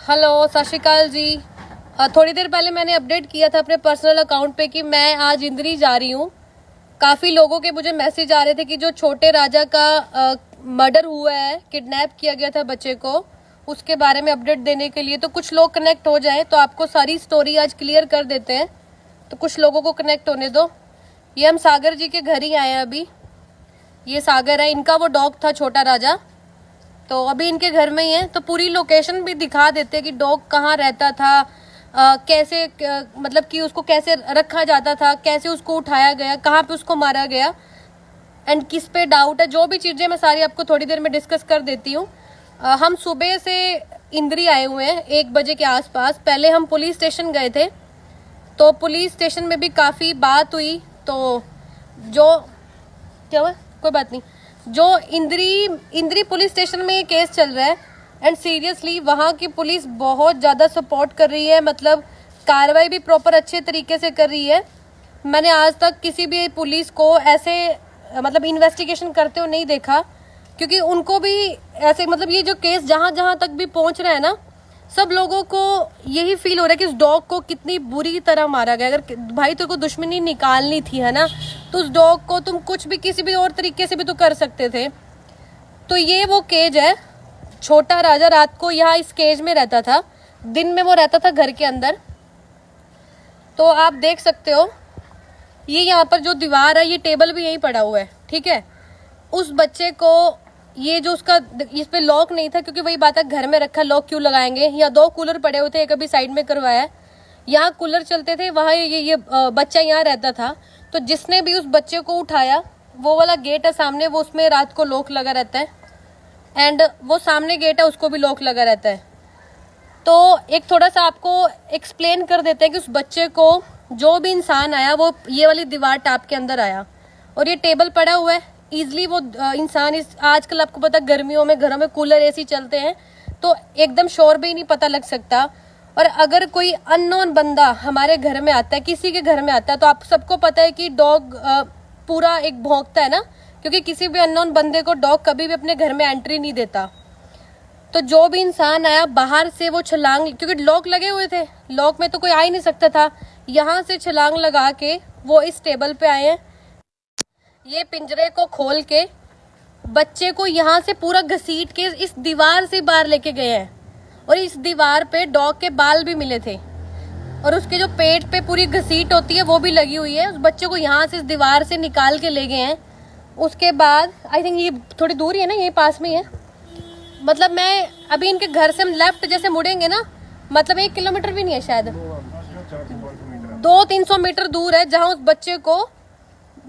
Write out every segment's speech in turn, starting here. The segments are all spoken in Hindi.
हेलो, सत श्री अकाल जी। थोड़ी देर पहले मैंने अपडेट किया था अपने पर्सनल अकाउंट पे कि मैं आज इंद्री जा रही हूँ। काफ़ी लोगों के मुझे मैसेज आ रहे थे कि जो छोटे राजा का मर्डर हुआ है, किडनैप किया गया था बच्चे को, उसके बारे में अपडेट देने के लिए। तो कुछ लोग कनेक्ट हो जाएं तो आपको सारी स्टोरी आज क्लियर कर देते हैं। तो कुछ लोगों को कनेक्ट होने दो। ये हम सागर जी के घर ही आए हैं अभी। ये सागर है, इनका वो डॉग था छोटा राजा, तो अभी इनके घर में ही है। तो पूरी लोकेशन भी दिखा देते हैं कि डॉग कहाँ रहता था, कैसे मतलब कि उसको कैसे रखा जाता था, कैसे उसको उठाया गया, कहाँ पे उसको मारा गया एंड किस पे डाउट है। जो भी चीज़ें मैं सारी आपको थोड़ी देर में डिस्कस कर देती हूँ। हम सुबह से इंद्री आए हुए हैं 1 बजे के आसपास। पहले हम पुलिस स्टेशन गए थे, तो पुलिस स्टेशन में भी काफ़ी बात हुई। तो जो क्या हुआ, कोई बात नहीं, जो इंद्री पुलिस स्टेशन में ये केस चल रहा है एंड सीरियसली वहाँ की पुलिस बहुत ज़्यादा सपोर्ट कर रही है, मतलब कार्रवाई भी प्रॉपर अच्छे तरीके से कर रही है। मैंने आज तक किसी भी पुलिस को ऐसे मतलब इन्वेस्टिगेशन करते हुए नहीं देखा, क्योंकि उनको भी ऐसे मतलब ये जो केस जहाँ जहाँ तक भी पहुँच रहा है ना, सब लोगों को यही फील हो रहा है कि उस डॉग को कितनी बुरी तरह मारा गया। अगर भाई तेरे को दुश्मनी निकालनी थी है ना, तो उस डॉग को तुम कुछ भी किसी भी और तरीके से भी तो कर सकते थे। तो ये वो केज है। छोटा राजा रात को यहाँ इस केज में रहता था, दिन में वो रहता था घर के अंदर। तो आप देख सकते हो, ये यहाँ पर जो दीवार है, ये टेबल भी यहीं पड़ा हुआ है, ठीक है। उस बच्चे को ये जो उसका इस पे लॉक नहीं था, क्योंकि वही बात है, घर में रखा लॉक क्यों लगाएंगे। यहाँ 2 कूलर पड़े हुए थे, एक अभी साइड में करवाया, यहाँ कूलर चलते थे, वहाँ ये बच्चा यहाँ रहता था। तो जिसने भी उस बच्चे को उठाया, वो वाला गेट है सामने, वो उसमें रात को लॉक लगा रहता है एंड वो सामने गेट है, उसको भी लॉक लगा रहता है। तो एक थोड़ा सा आपको एक्सप्लेन कर देते हैं कि उस बच्चे को जो भी इंसान आया वो ये वाली दीवार टाप के अंदर आया, और ये टेबल पड़ा हुआ है। ईजिली वो इंसान इस आजकल आपको पता गर्मियों में घरों में कूलर एसी चलते हैं, तो एकदम शोर भी नहीं पता लग सकता। और अगर कोई अननोन बंदा हमारे घर में आता है, किसी के घर में आता है, तो आप सबको पता है कि डॉग पूरा एक भौंकता है ना, क्योंकि किसी भी अननोन बंदे को डॉग कभी भी अपने घर में एंट्री नहीं देता। तो जो भी इंसान आया बाहर से वो छलांग, क्योंकि लॉक लगे हुए थे, लॉक में तो कोई आ ही नहीं सकता था, यहाँ से छलांग लगा के वो इस टेबल पे आए हैं। ये पिंजरे को खोल के बच्चे को यहाँ से पूरा घसीट के इस दीवार से बाहर लेके गए हैं, और इस दीवार पे डॉग के बाल भी मिले थे, और उसके जो पेट पे पूरी घसीट होती है वो भी लगी हुई है। उस बच्चे को यहाँ से इस दीवार से निकाल के ले गए हैं। उसके बाद आई थिंक ये थोड़ी दूर ही है ना, यही पास में ही है, मतलब मैं अभी इनके घर से हम लेफ्ट जैसे मुड़ेंगे ना, मतलब 1 किलोमीटर भी नहीं है, शायद 200-300 मीटर दूर है, जहाँ उस बच्चे को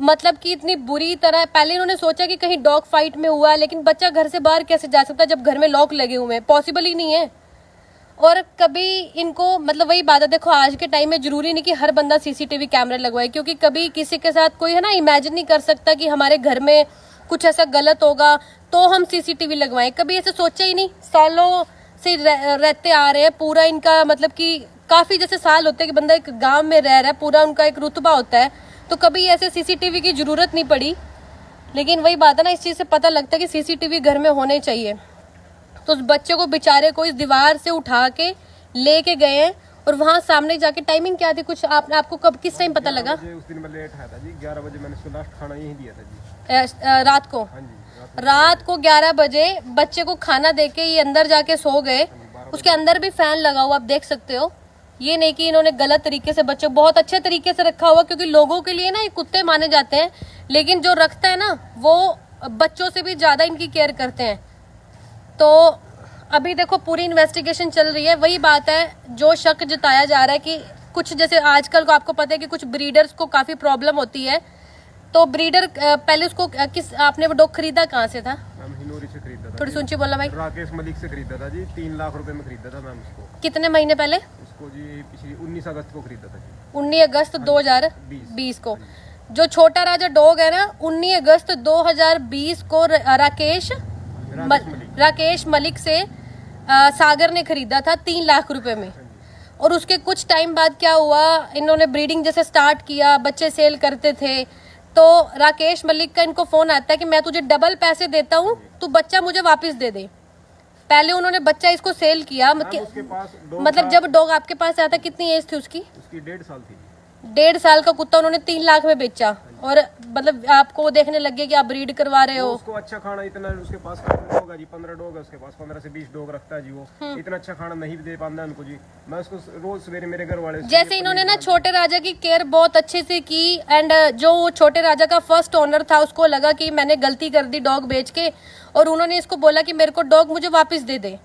मतलब कि इतनी बुरी तरह, पहले इन्होंने सोचा कि कहीं डॉग फाइट में हुआ, लेकिन बच्चा घर से बाहर कैसे जा सकता है जब घर में लॉक लगे हुए हैं, पॉसिबल ही नहीं है। और कभी इनको मतलब वही बात है, देखो आज के टाइम में जरूरी नहीं कि हर बंदा सीसीटीवी कैमरे लगवाए, क्योंकि कभी किसी के साथ कोई है ना इमेजिन नहीं कर सकता कि हमारे घर में कुछ ऐसा गलत होगा तो हम सीसीटीवी लगवाएं। कभी ऐसे सोचा ही नहीं, सालों से रहते आ रहे हैं, पूरा इनका मतलब कि काफी जैसे साल होते हैं कि बंदा एक गाँव में रह रहा है, पूरा उनका एक रुतबा होता है, तो कभी ऐसे सीसीटीवी की जरूरत नहीं पड़ी। लेकिन वही बात है ना, इस चीज़ से पता लगता है कि सीसीटीवी घर में होने चाहिए। तो उस बच्चे को बेचारे को इस दीवार से उठा के लेके गए हैं, और वहाँ सामने जाके टाइमिंग क्या थी कुछ आपको कब किस टाइम पता लगा? उस दिन मैं लेट आया था जी, 11 बजे मैंने उसको लास्ट खाना यही दिया था जी। रात को? हाँ जी, रात को 11 बजे बच्चे को खाना देके ये अंदर जाके सो गए। उसके अंदर भी फैन लगा हुआ, आप देख सकते हो। ये नहीं कि इन्होंने गलत तरीके से बच्चे बहुत अच्छे तरीके से रखा हुआ, क्योंकि लोगों के लिए ना ये कुत्ते माने जाते हैं, लेकिन जो रखता है ना वो बच्चों से भी ज्यादा इनकी केयर करते हैं। तो अभी देखो पूरी इन्वेस्टिगेशन चल रही है। वही बात है, जो शक जताया जा रहा है कि कुछ जैसे आजकल को आपको पता है कि कुछ ब्रीडर्स को काफी प्रॉब्लम होती है, तो ब्रीडर पहले उसको किस आपने वो डॉग खरीदा कहाँ से था? मैम हिनोरी से खरीदा था। थोड़ी ऊंची बोला भाई। राकेश मलिक से खरीदा था जी, 3 लाख रुपए में खरीदा था मैम उसको। कितने महीने पहले? उसको जी पिछली 19 अगस्त को खरीदा था जी। 19 अगस्त 2020 को। जो छोटा राजा डॉग है ना, 19 अगस्त 2020 को राकेश मलिक से सागर ने खरीदा था 3 लाख रुपए में। और उसके कुछ टाइम बाद क्या हुआ, इन्होंने ब्रीडिंग जैसे स्टार्ट किया, बच्चे सेल करते थे, तो राकेश मलिक का इनको फोन आता है कि मैं तुझे डबल पैसे देता हूँ, तू बच्चा मुझे वापस दे दे। पहले उन्होंने बच्चा इसको सेल किया उसके पास डॉग मतलब था। जब डॉग आपके पास आया था कितनी एज थी उसकी? उसकी 1.5 साल थी। 1.5 साल का कुत्ता उन्होंने 3 लाख में बेचा, और मतलब आपको वो देखने लग गए कि आप ब्रीड करवा रहे हो। उसको अच्छा खाना इतना, उसके पास डॉग है जी, 15 डॉग है उसके पास, 15 से 20 डॉग रखता है जी वो। इतना अच्छा खाना नहीं दे पाता उनको जी। मैं उसको रोज सवेरे मेरे घर वाले जैसे इन्होंने ना छोटे राजा की केयर बहुत अच्छे से की, एंड जो वो छोटे राजा का फर्स्ट ओनर था उसको लगा कि मैंने गलती कर दी डॉग बेच के, और उन्होंने इसको बोला कि मेरे को डॉग मुझे वापस दे दे।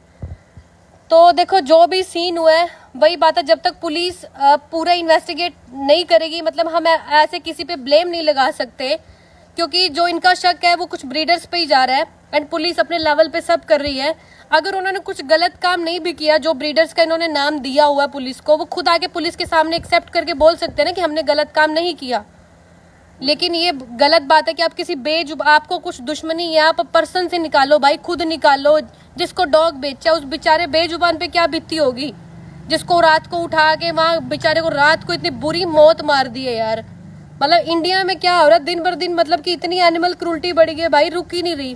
तो देखो जो भी सीन हुआ है वही बात है, जब तक पुलिस पूरा इन्वेस्टिगेट नहीं करेगी, मतलब हम ऐसे किसी पे ब्लेम नहीं लगा सकते, क्योंकि जो इनका शक है वो कुछ ब्रीडर्स पे ही जा रहा है, एंड पुलिस अपने लेवल पे सब कर रही है। अगर उन्होंने कुछ गलत काम नहीं भी किया, जो ब्रीडर्स का इन्होंने नाम दिया हुआ है पुलिस को, वो खुद आके पुलिस के सामने एक्सेप्ट करके बोल सकते हैं ना कि हमने गलत काम नहीं किया। लेकिन ये गलत बात है कि आप किसी आपको कुछ दुश्मनी है, आप पर्सन से निकालो भाई, खुद निकालो। जिसको डॉग बेचा उस बेचारे बेजुबान पे क्या बीती होगी, जिसको रात को उठा के वहां बेचारे को रात को इतनी बुरी मौत मार दी है यार। मतलब इंडिया में क्या हो रहा है दिन भर दिन, मतलब कि इतनी एनिमल क्रूरटी बढ़ गई है भाई, रुक ही नहीं रही,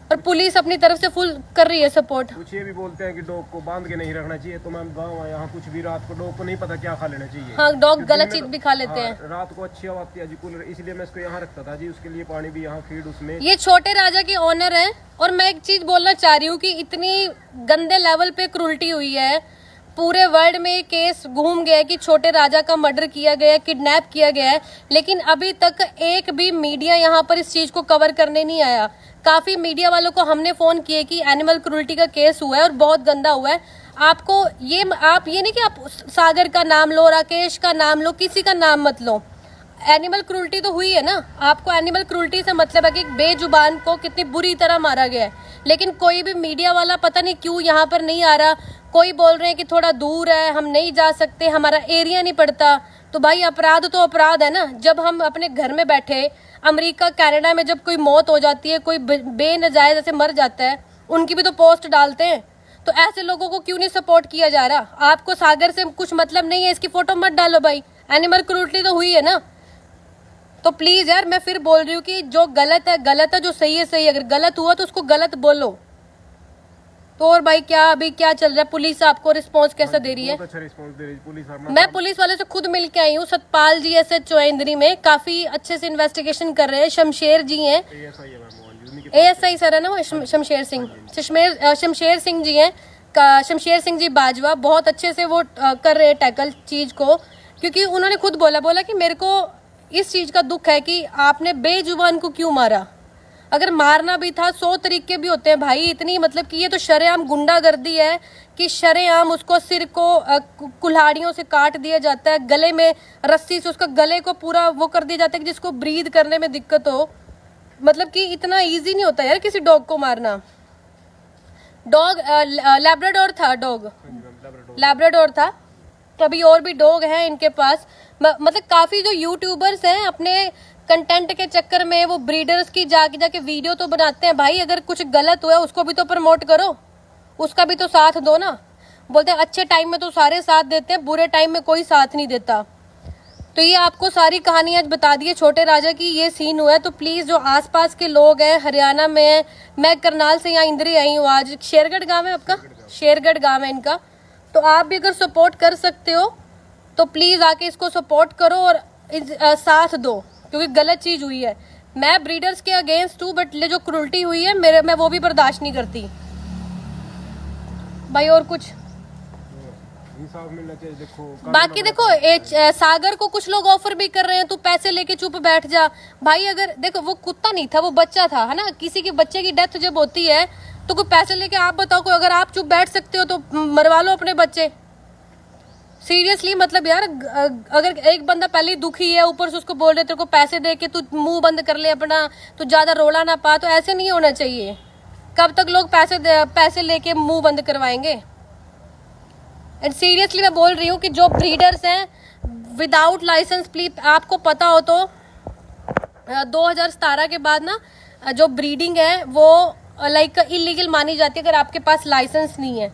और पुलिस अपनी तरफ से फुल कर रही है सपोर्ट। कुछ ये भी बोलते हैं कि डॉग को बांध के नहीं रखना चाहिए, तो मैं गाँव यहाँ कुछ भी रात को डॉग को नहीं पता क्या खा लेना चाहिए। हाँ, डॉग गलत चीज भी खा लेते हैं। रात को अच्छी हवा आती है जी, कूलर, इसलिए मैं इसको यहाँ रखता था जी, उसके लिए पानी भी यहाँ फीड उसमें। ये छोटे राजा के ओनर हैं, और मैं एक चीज बोलना चाह रही हूँ कि इतनी गंदे लेवल पे क्रूरटी हुई है, पूरे वर्ल्ड में केस घूम गया है कि छोटे राजा का मर्डर किया गया है, किडनैप किया गया है, लेकिन अभी तक एक भी मीडिया यहाँ पर इस चीज को कवर करने नहीं आया। काफी मीडिया वालों को हमने फोन किए कि एनिमल क्रूरटी का केस हुआ है और बहुत गंदा हुआ है। आपको आप ये नहीं कि आप सागर का नाम लो, राकेश का नाम लो, किसी का नाम मत लो। एनिमल क्रूरटी तो हुई है ना, आपको एनिमल क्रूरटी से मतलब है कि बेजुबान को कितनी बुरी तरह मारा गया है, लेकिन कोई भी मीडिया वाला पता नहीं क्यों यहाँ पर नहीं आ रहा। कोई बोल रहे हैं कि थोड़ा दूर है, हम नहीं जा सकते, हमारा एरिया नहीं पड़ता। तो भाई अपराध तो अपराध है ना। जब हम अपने घर में बैठे अमेरिका कनाडा में जब कोई मौत हो जाती है, कोई बेनजायज ऐसे मर जाता है, उनकी भी तो पोस्ट डालते हैं। तो ऐसे लोगों को क्यों नहीं सपोर्ट किया जा रहा? आपको सागर से कुछ मतलब नहीं है, इसकी फोटो मत डालो भाई, एनिमल क्रूरटी तो हुई है ना। तो प्लीज यार, मैं फिर बोल रही हूँ कि जो गलत है गलत है, जो सही है सही है। अगर गलत हुआ तो उसको गलत बोलो। तो और भाई क्या अभी क्या चल रहा है? पुलिस आपको रिस्पांस कैसा दे रही है? अच्छा रिस्पांस दे रही है पुलिस। मैं पुलिस वाले से खुद मिल के आई हूँ, सतपाल जी SHO इंद्री में, काफी अच्छे से इन्वेस्टिगेशन कर रहे हैं। शमशेर जी हैं, ASI सर है ना वो, शमशेर सिंह जी हैं, शमशेर सिंह जी बाजवा, बहुत अच्छे से वो कर रहे हैं टैकल चीज को, क्योंकि उन्होंने खुद बोला कि मेरे को इस चीज का दुख है कि आपने बेजुबान को क्यों मारा। अगर मारना भी था 100 तरीके भी होते हैं भाई, इतनी मतलब कि ये तो शरेआम गुंडागर्दी है कि शरेआम उसको सिर को कुल्हाड़ियों से काट दिया जाता है, गले में रस्सी से उसका गले को पूरा वो कर दिया जाता है कि जिसको ब्रीद करने में दिक्कत हो। मतलब कि इतना इजी नहीं होता यार किसी डॉग को मारना। डॉग लैब्राडोर था, डॉग लैब्राडोर था, कभी और भी डॉग हैं इनके पास। मतलब काफी जो यूट्यूबर्स हैं अपने कंटेंट के चक्कर में वो ब्रीडर्स की जाके वीडियो तो बनाते हैं भाई। अगर कुछ गलत हुआ उसको भी तो प्रमोट करो, उसका भी तो साथ दो ना। बोलते हैं अच्छे टाइम में तो सारे साथ देते हैं, बुरे टाइम में कोई साथ नहीं देता। तो ये आपको सारी कहानी आज बता दी है छोटे राजा की, ये सीन हुआ है। तो प्लीज जो आसपास के लोग हैं, हरियाणा में, मैं करनाल से यहाँ इंद्री आई हूँ आज, शेरगढ़ गांव है आपका, शेरगढ़ गांव है इनका। तो आप भी अगर सपोर्ट कर सकते हो तो प्लीज आके इसको सपोर्ट करो और साथ दो, क्योंकि गलत चीज हुई है। मैं ब्रीडर्स के अगेंस्ट हूँ, बट जो क्रूरटी हुई है मैं वो भी बर्दाश्त नहीं करती भाई। और कुछ इंसाफ मिलना चाहिए। देखो बाकी देखो सागर को कुछ लोग ऑफर भी कर रहे हैं, तू पैसे लेके चुप बैठ जा भाई। अगर देखो वो कुत्ता नहीं था, वो बच्चा था, है ना। किसी के बच्चे की डेथ जब होती है तो कोई पैसे लेके, आप बताओ कोई, अगर आप चुप बैठ सकते हो तो मरवा लो अपने बच्चे। सीरियसली मतलब यार, अगर एक बंदा पहले ही दुखी है, ऊपर से उसको बोल रहे तेरे को पैसे दे के तू मुंह बंद कर ले अपना, तू ज्यादा रोला ना पा, तो ऐसे नहीं होना चाहिए। कब तक लोग पैसे लेके मुंह बंद करवाएंगे? एंड सीरियसली मैं बोल रही हूँ कि जो ब्रीडर्स हैं विदाउट लाइसेंस, प्लीज आपको पता हो तो 2017 के बाद ना जो ब्रीडिंग है वो लाइक इलीगल मानी जाती है अगर आपके पास लाइसेंस नहीं है।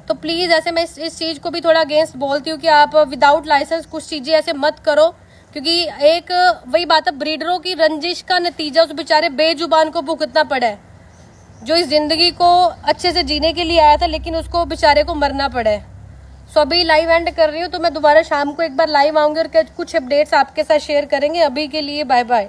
तो प्लीज ऐसे मैं इस चीज को भी थोड़ा अगेंस्ट बोलती हूँ कि आप विदाउट लाइसेंस कुछ चीजें ऐसे मत करो, क्योंकि एक वही बात है, ब्रीडरों की रंजिश का नतीजा उस बेचारे बेजुबान को भुगतना पड़ा है। जो इस जिंदगी को अच्छे से जीने के लिए आया था, लेकिन उसको बेचारे को मरना पड़े। सो अभी लाइव एंड कर रही हूँ, तो मैं दोबारा शाम को एक बार लाइव आऊंगी और कुछ अपडेट्स आपके साथ शेयर करेंगे। अभी के लिए बाय बाय।